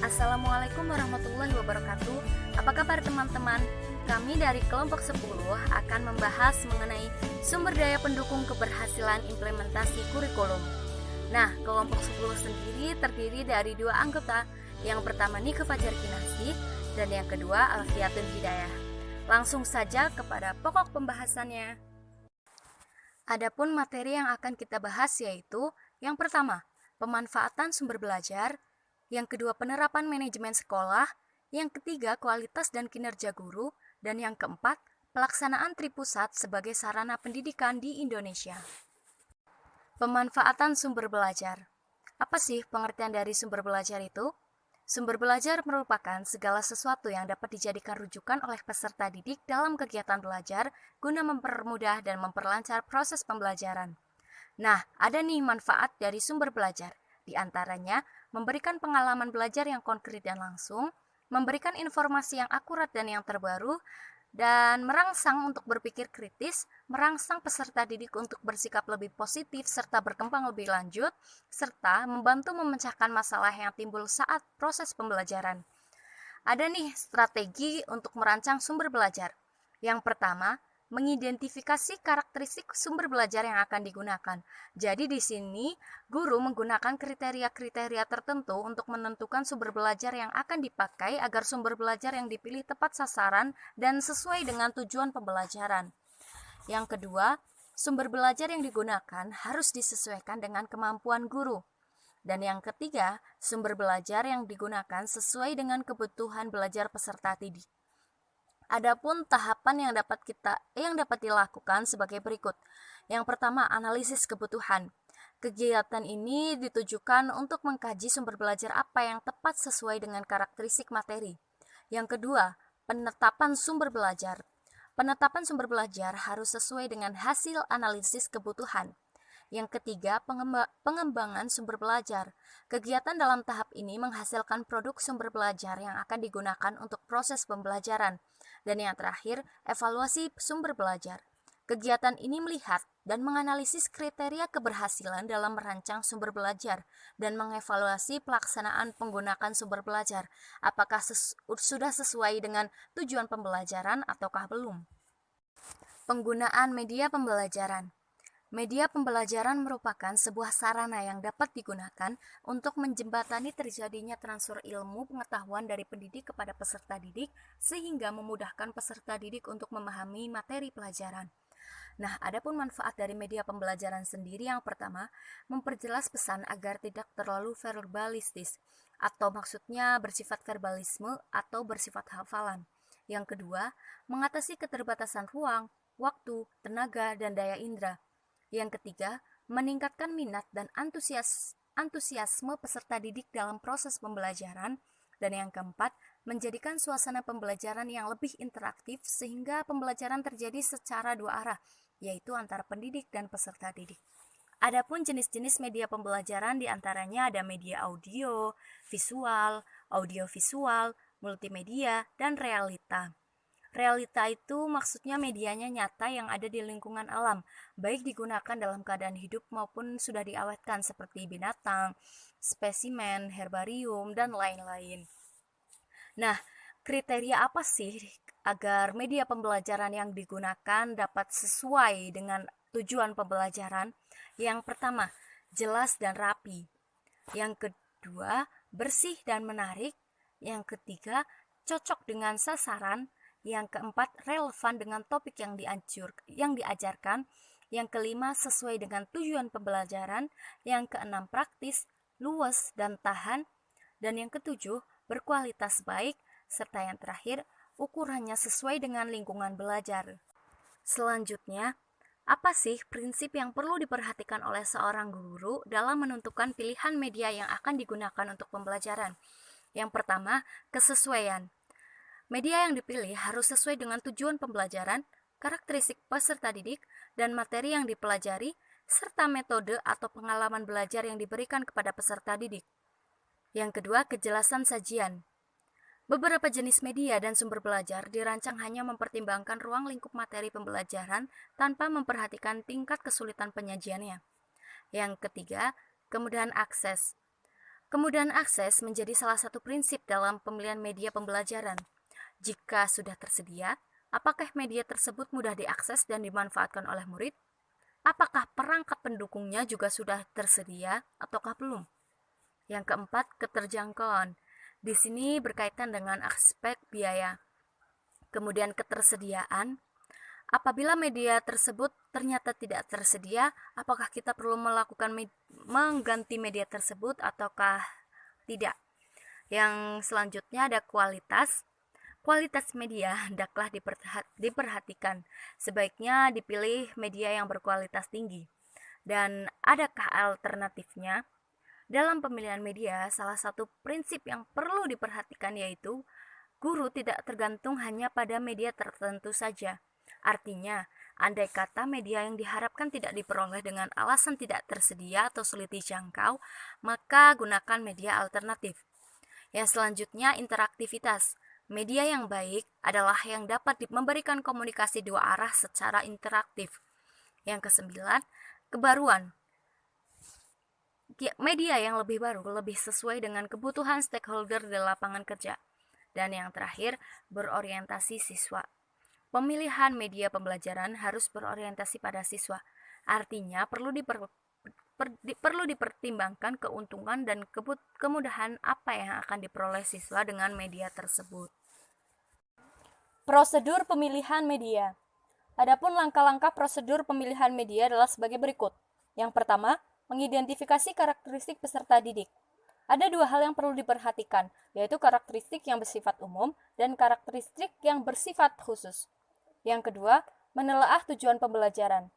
Assalamualaikum warahmatullahi wabarakatuh. Apa kabar teman-teman? Kami dari kelompok 10 akan membahas mengenai sumber daya pendukung keberhasilan implementasi kurikulum. Nah, kelompok 10 sendiri terdiri dari dua anggota. Yang pertama Nike Fajar Kinasi dan yang kedua Alfiatun Hidayah. Langsung saja kepada pokok pembahasannya. Adapun materi yang akan kita bahas yaitu yang pertama, pemanfaatan sumber belajar, yang kedua penerapan manajemen sekolah, yang ketiga kualitas dan kinerja guru, dan yang keempat pelaksanaan Tripusat sebagai sarana pendidikan di Indonesia. Pemanfaatan sumber belajar. Apa sih pengertian dari sumber belajar itu? Sumber belajar merupakan segala sesuatu yang dapat dijadikan rujukan oleh peserta didik dalam kegiatan belajar guna mempermudah dan memperlancar proses pembelajaran. Nah, ada nih manfaat dari sumber belajar. Di antaranya, memberikan pengalaman belajar yang konkret dan langsung, memberikan informasi yang akurat dan yang terbaru, dan merangsang untuk berpikir kritis, merangsang peserta didik untuk bersikap lebih positif serta berkembang lebih lanjut, serta membantu memecahkan masalah yang timbul saat proses pembelajaran. Ada nih strategi untuk merancang sumber belajar. Yang pertama, mengidentifikasi karakteristik sumber belajar yang akan digunakan. Jadi di sini guru menggunakan kriteria-kriteria tertentu untuk menentukan sumber belajar yang akan dipakai agar sumber belajar yang dipilih tepat sasaran dan sesuai dengan tujuan pembelajaran. Yang kedua, sumber belajar yang digunakan harus disesuaikan dengan kemampuan guru. Dan yang ketiga, sumber belajar yang digunakan sesuai dengan kebutuhan belajar peserta didik. Adapun tahapan yang dapat dilakukan sebagai berikut. Yang pertama, analisis kebutuhan. Kegiatan ini ditujukan untuk mengkaji sumber belajar apa yang tepat sesuai dengan karakteristik materi. Yang kedua, penetapan sumber belajar. Penetapan sumber belajar harus sesuai dengan hasil analisis kebutuhan. Yang ketiga, pengembangan sumber belajar. Kegiatan dalam tahap ini menghasilkan produk sumber belajar yang akan digunakan untuk proses pembelajaran. Dan yang terakhir, evaluasi sumber belajar. Kegiatan ini melihat dan menganalisis kriteria keberhasilan dalam merancang sumber belajar dan mengevaluasi pelaksanaan penggunaan sumber belajar. Apakah sudah sesuai dengan tujuan pembelajaran ataukah belum? Penggunaan media pembelajaran. Media pembelajaran merupakan sebuah sarana yang dapat digunakan untuk menjembatani terjadinya transfer ilmu pengetahuan dari pendidik kepada peserta didik sehingga memudahkan peserta didik untuk memahami materi pelajaran. Nah, adapun manfaat dari media pembelajaran sendiri yang pertama, memperjelas pesan agar tidak terlalu verbalistis atau maksudnya bersifat verbalisme atau bersifat hafalan. Yang kedua, mengatasi keterbatasan ruang, waktu, tenaga, dan daya indera. Yang ketiga, meningkatkan minat dan antusiasme peserta didik dalam proses pembelajaran. Dan yang keempat, menjadikan suasana pembelajaran yang lebih interaktif sehingga pembelajaran terjadi secara dua arah, yaitu antara pendidik dan peserta didik. Adapun jenis-jenis media pembelajaran diantaranya ada media audio, visual, audiovisual, multimedia, dan realita. Realita itu maksudnya medianya nyata yang ada di lingkungan alam, baik digunakan dalam keadaan hidup maupun sudah diawetkan seperti binatang, spesimen, herbarium, dan lain-lain. Nah, kriteria apa sih agar media pembelajaran yang digunakan dapat sesuai dengan tujuan pembelajaran? Yang pertama, jelas dan rapi. Yang kedua, bersih dan menarik. Yang ketiga, cocok dengan sasaran. Yang keempat, relevan dengan topik yang diajarkan. Yang kelima, sesuai dengan tujuan pembelajaran. Yang keenam, praktis, luas, dan tahan. Dan yang ketujuh, berkualitas baik. Serta yang terakhir, ukurannya sesuai dengan lingkungan belajar. Selanjutnya, apa sih prinsip yang perlu diperhatikan oleh seorang guru dalam menentukan pilihan media yang akan digunakan untuk pembelajaran? Yang pertama, kesesuaian. Media yang dipilih harus sesuai dengan tujuan pembelajaran, karakteristik peserta didik, dan materi yang dipelajari, serta metode atau pengalaman belajar yang diberikan kepada peserta didik. Yang kedua, kejelasan sajian. Beberapa jenis media dan sumber belajar dirancang hanya mempertimbangkan ruang lingkup materi pembelajaran tanpa memperhatikan tingkat kesulitan penyajiannya. Yang ketiga, kemudahan akses. Kemudahan akses menjadi salah satu prinsip dalam pemilihan media pembelajaran. Jika sudah tersedia, apakah media tersebut mudah diakses dan dimanfaatkan oleh murid? Apakah perangkat pendukungnya juga sudah tersedia ataukah belum? Yang keempat, keterjangkauan. Di sini berkaitan dengan aspek biaya. Kemudian ketersediaan. Apabila media tersebut ternyata tidak tersedia, apakah kita perlu mengganti media tersebut ataukah tidak? Yang selanjutnya ada kualitas. Kualitas media hendaklah diperhatikan. Sebaiknya dipilih media yang berkualitas tinggi. Dan adakah alternatifnya? Dalam pemilihan media, salah satu prinsip yang perlu diperhatikan yaitu guru tidak tergantung hanya pada media tertentu saja. Artinya, andai kata media yang diharapkan tidak diperoleh dengan alasan tidak tersedia atau sulit dijangkau, maka gunakan media alternatif. Yang selanjutnya, interaktivitas. Media yang baik adalah yang dapat memberikan komunikasi dua arah secara interaktif. Yang kesembilan, kebaruan. Media yang lebih baru lebih sesuai dengan kebutuhan stakeholder di lapangan kerja. Dan yang terakhir, berorientasi siswa. Pemilihan media pembelajaran harus berorientasi pada siswa. Artinya perlu dipertimbangkan keuntungan dan kemudahan apa yang akan diperoleh siswa dengan media tersebut. Prosedur pemilihan media. Adapun langkah-langkah prosedur pemilihan media adalah sebagai berikut. Yang pertama, mengidentifikasi karakteristik peserta didik. Ada dua hal yang perlu diperhatikan, yaitu karakteristik yang bersifat umum dan karakteristik yang bersifat khusus. Yang kedua, menelaah tujuan pembelajaran.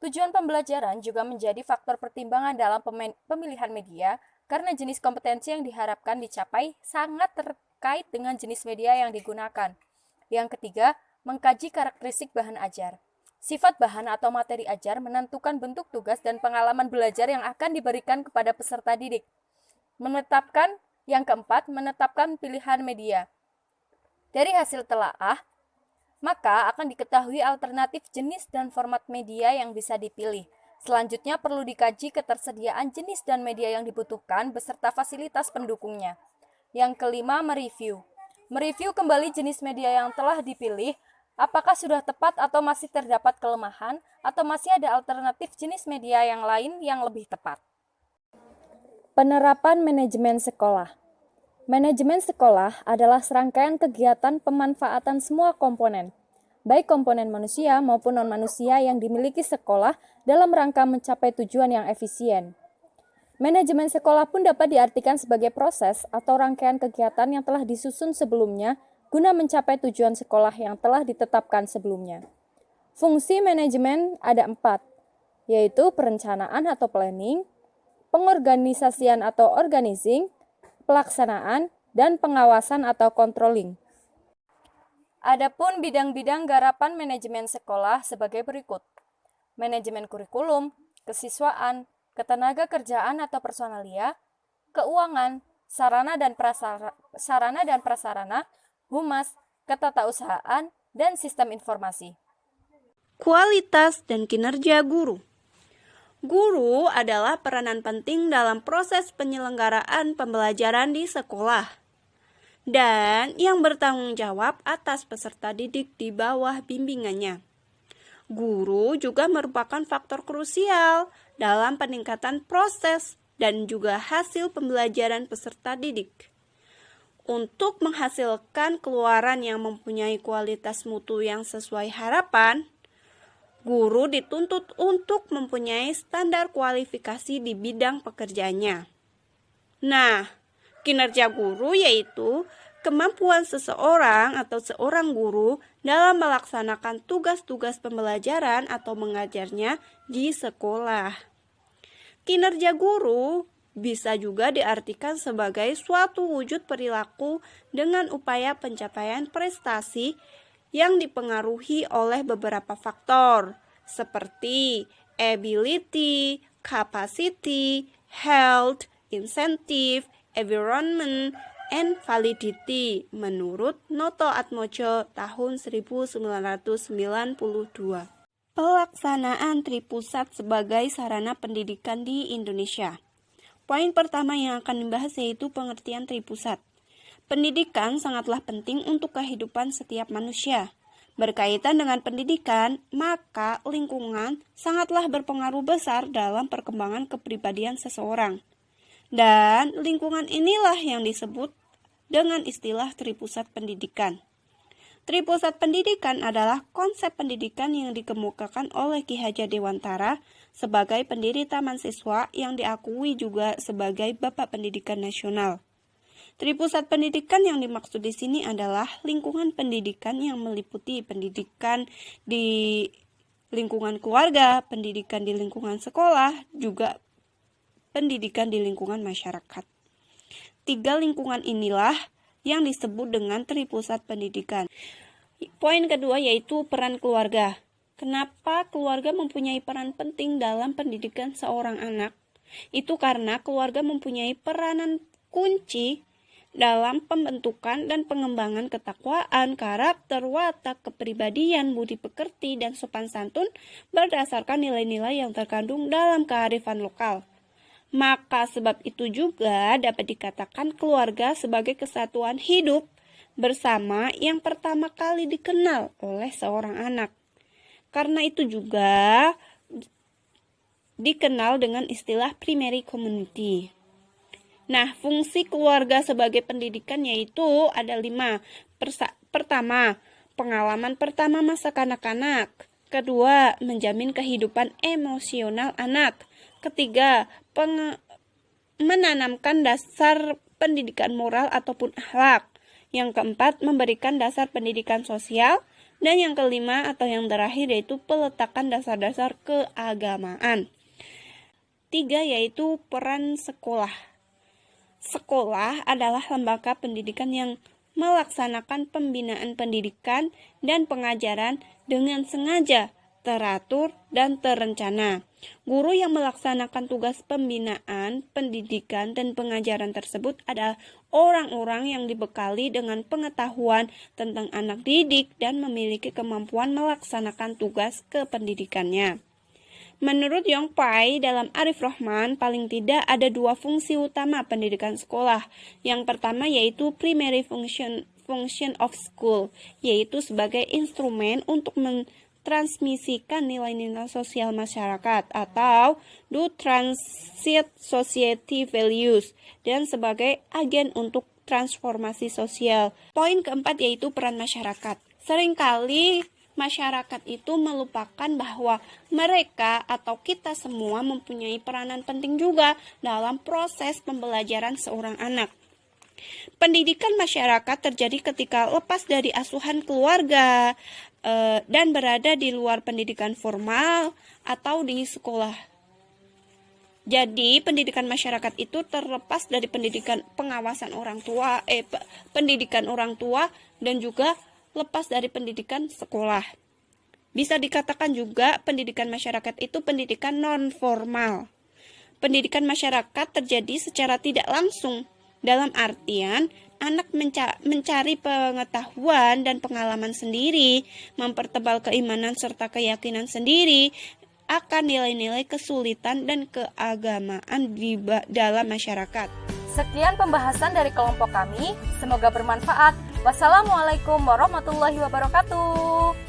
Tujuan pembelajaran juga menjadi faktor pertimbangan dalam pemilihan media karena jenis kompetensi yang diharapkan dicapai sangat terkait dengan jenis media yang digunakan. Yang ketiga, mengkaji karakteristik bahan ajar. Sifat bahan atau materi ajar menentukan bentuk tugas dan pengalaman belajar yang akan diberikan kepada peserta didik. Yang keempat, menetapkan pilihan media. Dari hasil telaah, maka akan diketahui alternatif jenis dan format media yang bisa dipilih. Selanjutnya perlu dikaji ketersediaan jenis dan media yang dibutuhkan beserta fasilitas pendukungnya. Yang kelima, mereview. Mereview kembali jenis media yang telah dipilih, apakah sudah tepat atau masih terdapat kelemahan, atau masih ada alternatif jenis media yang lain yang lebih tepat. Penerapan manajemen sekolah. Manajemen sekolah adalah serangkaian kegiatan pemanfaatan semua komponen, baik komponen manusia maupun non-manusia yang dimiliki sekolah dalam rangka mencapai tujuan yang efisien. Manajemen sekolah pun dapat diartikan sebagai proses atau rangkaian kegiatan yang telah disusun sebelumnya guna mencapai tujuan sekolah yang telah ditetapkan sebelumnya. Fungsi manajemen ada 4, yaitu perencanaan atau planning, pengorganisasian atau organizing, pelaksanaan, dan pengawasan atau controlling. Adapun bidang-bidang garapan manajemen sekolah sebagai berikut. Manajemen kurikulum, kesiswaan, ketenaga kerjaan atau personalia, keuangan, sarana dan prasarana, humas, ketatausahaan, dan sistem informasi. Kualitas dan kinerja guru. Guru adalah peranan penting dalam proses penyelenggaraan pembelajaran di sekolah dan yang bertanggung jawab atas peserta didik di bawah bimbingannya. Guru juga merupakan faktor krusial dalam peningkatan proses dan juga hasil pembelajaran peserta didik. Untuk menghasilkan keluaran yang mempunyai kualitas mutu yang sesuai harapan, guru dituntut untuk mempunyai standar kualifikasi di bidang pekerjaannya. Nah, kinerja guru yaitu kemampuan seseorang atau seorang guru dalam melaksanakan tugas-tugas pembelajaran atau mengajarnya di sekolah. Kinerja guru bisa juga diartikan sebagai suatu wujud perilaku dengan upaya pencapaian prestasi yang dipengaruhi oleh beberapa faktor seperti ability, capacity, health, incentive, environment, and validity menurut Noto Atmojo tahun 1992. Pelaksanaan Tripusat sebagai sarana pendidikan di Indonesia. Poin pertama yang akan dibahas yaitu pengertian tripusat. Pendidikan sangatlah penting untuk kehidupan setiap manusia. Berkaitan dengan pendidikan, maka lingkungan sangatlah berpengaruh besar dalam perkembangan kepribadian seseorang. Dan lingkungan inilah yang disebut dengan istilah tripusat pendidikan. Tripusat pendidikan adalah konsep pendidikan yang dikemukakan oleh Ki Hajar Dewantara sebagai pendiri Taman Siswa yang diakui juga sebagai Bapak Pendidikan Nasional. Tripusat pendidikan yang dimaksud di sini adalah lingkungan pendidikan yang meliputi pendidikan di lingkungan keluarga, pendidikan di lingkungan sekolah, juga pendidikan di lingkungan masyarakat. 3 lingkungan inilah yang disebut dengan tripusat pendidikan. Poin kedua yaitu peran keluarga. Kenapa keluarga mempunyai peran penting dalam pendidikan seorang anak? Itu karena keluarga mempunyai peranan kunci dalam pembentukan dan pengembangan ketakwaan, karakter, watak, kepribadian, budi pekerti, dan sopan santun berdasarkan nilai-nilai yang terkandung dalam kearifan lokal. Maka sebab itu juga dapat dikatakan keluarga sebagai kesatuan hidup bersama yang pertama kali dikenal oleh seorang anak. Karena itu juga dikenal dengan istilah primary community. Nah, fungsi keluarga sebagai pendidikan yaitu ada 5. Pertama, pengalaman pertama masa kanak-kanak. Kedua, menjamin kehidupan emosional anak. Ketiga, menanamkan dasar pendidikan moral ataupun akhlak. Yang keempat, memberikan dasar pendidikan sosial. Dan yang kelima atau yang terakhir yaitu peletakan dasar-dasar keagamaan. 3 yaitu peran sekolah. Sekolah adalah lembaga pendidikan yang melaksanakan pembinaan pendidikan dan pengajaran dengan sengaja, teratur, dan terencana. Guru yang melaksanakan tugas pembinaan, pendidikan, dan pengajaran tersebut adalah orang-orang yang dibekali dengan pengetahuan tentang anak didik dan memiliki kemampuan melaksanakan tugas kependidikannya. Menurut Yong Pai dalam Arif Rahman, paling tidak ada 2 fungsi utama pendidikan sekolah. Yang pertama yaitu primary function of school, yaitu sebagai instrumen untuk mentransmisikan nilai-nilai sosial masyarakat atau do transit society values, dan sebagai agen untuk transformasi sosial. Poin keempat yaitu peran masyarakat. Seringkali masyarakat itu melupakan bahwa mereka atau kita semua mempunyai peranan penting juga dalam proses pembelajaran seorang anak. Pendidikan masyarakat terjadi ketika lepas dari asuhan keluarga dan berada di luar pendidikan formal atau di sekolah. Jadi, pendidikan masyarakat itu terlepas dari pendidikan pengawasan orang tua, pendidikan orang tua dan juga lepas dari pendidikan sekolah. Bisa dikatakan juga pendidikan masyarakat itu pendidikan non-formal. Pendidikan masyarakat terjadi secara tidak langsung, dalam artian anak mencari pengetahuan dan pengalaman sendiri, mempertebal keimanan serta keyakinan sendiri akan nilai-nilai kesulitan dan keagamaan di dalam masyarakat. Sekian pembahasan dari kelompok kami, semoga bermanfaat. Wassalamualaikum warahmatullahi wabarakatuh.